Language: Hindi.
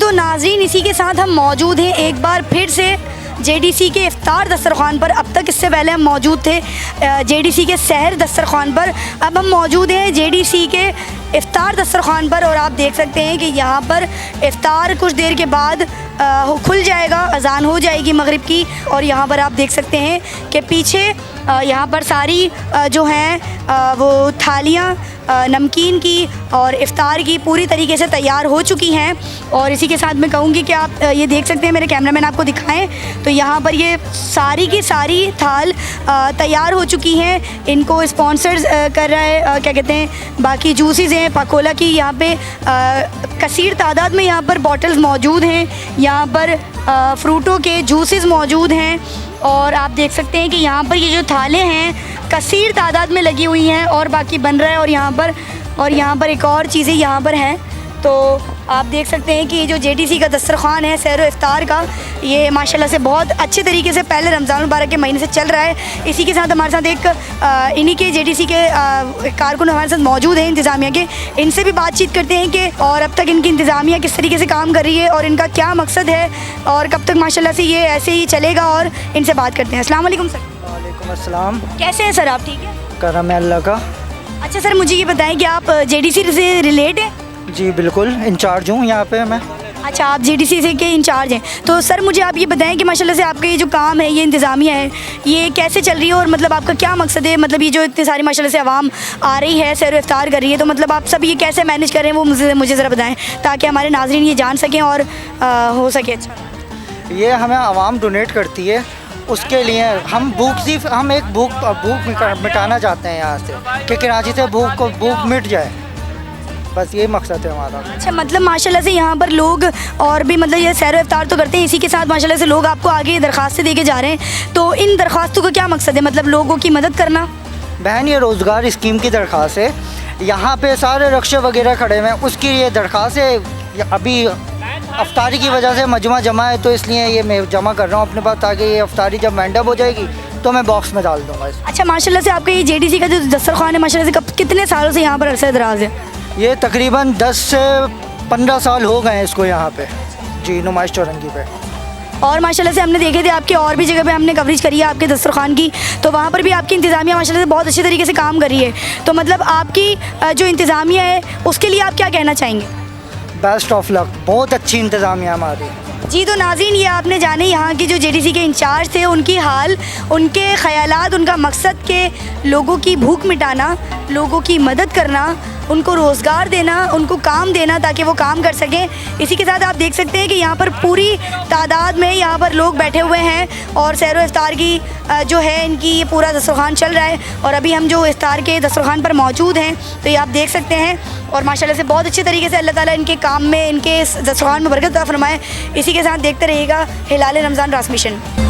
तो नाज़रीन, इसी के साथ हम मौजूद हैं एक बार फिर से JDC के इफ्तार दस्तरखान पर। अब तक इससे पहले हम मौजूद थे JDC के सहर दस्तरखान पर, अब हम मौजूद हैं JDC के इफ्तार दस्तरखान पर। और आप देख सकते हैं कि यहाँ पर इफ्तार कुछ देर के बाद खुल जाएगा, अजान हो जाएगी मगरिब की। और यहाँ पर आप देख सकते हैं कि पीछे यहाँ पर सारी जो हैं वो थालियाँ नमकीन की और इफ़्तार की पूरी तरीके से तैयार हो चुकी हैं। और इसी के साथ मैं कहूँगी कि आप ये देख सकते हैं, मेरे कैमरामैन आपको दिखाएं तो यहाँ पर ये सारी की सारी थाल तैयार हो चुकी हैं। इनको स्पॉन्सर्स कर रहा है क्या कहते हैं, बाकी जूसेस हैं पाकोला की। यहाँ पे कसीर तादाद में यहाँ पर बॉटल्स मौजूद हैं, यहाँ पर फ्रूटों के जूसेस मौजूद हैं। और आप देख सकते हैं कि यहाँ पर ये जो थालें हैं कसीर तादाद में लगी हुई हैं और बाकी बन रहा है। और यहाँ पर एक और चीज़ें यहाँ पर हैं। तो आप देख सकते हैं कि ये जो JDC का दस्तरखान है सहर इफ्तार का, ये माशाल्लाह से बहुत अच्छे तरीके से पहले रमज़ान मुबारक के महीने से चल रहा है। इसी के साथ हमारे साथ एक इन्हीं के JDC के कारकुन हमारे साथ मौजूद हैं इंतज़ामिया के। इनसे भी बातचीत करते हैं कि और अब तक इनकी इंतज़ामिया किस तरीके से काम कर रही है और इनका क्या मकसद है और कब तक माशाल्लाह से ये ऐसे ही चलेगा। और इनसे बात करते हैं। अस्सलाम वालेकुम सर। वालेकुम अस्सलाम। कैसे हैं सर आप? ठीक है, करम है अल्लाह का। अच्छा सर, मुझे ये बताएं कि आप JDC से रिलेट हैं? जी बिल्कुल, इंचार्ज हूँ यहाँ पे मैं। अच्छा, आप JDC से के इंचार्ज हैं। तो सर मुझे आप ये बताएं कि माशाल्लाह से आपका ये जो काम है, ये इंतज़ामिया है, ये कैसे चल रही है और मतलब आपका क्या मकसद है? मतलब ये जो इतनी सारी माशाल्लाह से आवाम आ रही है, सहर इफ्तार कर रही है, तो मतलब आप सब ये कैसे मैनेज कर रहे हैं वो मुझे ज़रा बताएं ताकि हमारे नाज़रीन ये जान सकें और हो सके। अच्छा, ये हमें आवाम डोनेट करती है, उसके लिए हम एक भूख मिटाना चाहते हैं यहाँ से कि कराची से भूख मिट जाए, बस ये मकसद है हमारा। अच्छा, मतलब माशाल्लाह से यहाँ पर लोग और भी मतलब ये सहर इफ्तार तो करते हैं, इसी के साथ माशाल्लाह से लोग आपको आगे दरख्वास्तें दे के जा रहे हैं। तो इन दरख्वास्तों का क्या मकसद है? मतलब लोगों की मदद करना? बहन, ये रोज़गार स्कीम की दरख्वास्त है। यहाँ पे सारे रक्शे वगैरह खड़े हुए हैं, उसकी ये दरख्वास्त है। अभी अफ्तारी की वजह से मजमा जमा है, तो इसलिए ये मैं जमा कर रहा हूँ अपने पास, ताकि ये अफ्तारी जब मैंडअप हो जाएगी तो मैं बॉक्स में डाल दूँगा। अच्छा, माशाल्लाह से आपका ये JDC का जो दस्तरखान है माशाल्लाह से कितने सालों से यहाँ पर अरसा दराज है? ये तकरीबन 10 से 15 साल हो गए हैं इसको यहाँ पे, जी, नुमाइश चौरंगी पे। और माशाल्लाह से हमने देखे थे आपके और भी जगह पे हमने कवरेज करी है आपके दस्तरखान की, तो वहाँ पर भी आपकी इंतज़ामिया माशाल्लाह से बहुत अच्छे तरीके से काम कर रही है। तो मतलब आपकी जो इंतज़ामिया है उसके लिए आप क्या कहना चाहेंगे? बेस्ट ऑफ लक, बहुत अच्छी इंतज़ामिया हमारी। जी, तो नाज़रीन, ये आपने जाने यहाँ के जो JDC के इंचार्ज थे उनकी हाल, उनके ख़यालात, उनका मकसद के लोगों की भूख मिटाना, लोगों की मदद करना, उनको रोज़गार देना, उनको काम देना ताकि वो काम कर सकें। इसी के साथ आप देख सकते हैं कि यहाँ पर पूरी तादाद में यहाँ पर लोग बैठे हुए हैं और सहर इफ्तार की जो है इनकी ये पूरा दस्तरखान चल रहा है। और अभी हम जो इफ्तार के दस्तरखान पर मौजूद हैं, तो ये आप देख सकते हैं। और माशाल्लाह से बहुत अच्छे तरीके से अल्लाह ताला इनके काम में, इनके इस दस्तरखान में बरकत अता फरमाए। इसी के साथ देखते रहिएगा हिलाल रमज़ान ट्रांसमिशन।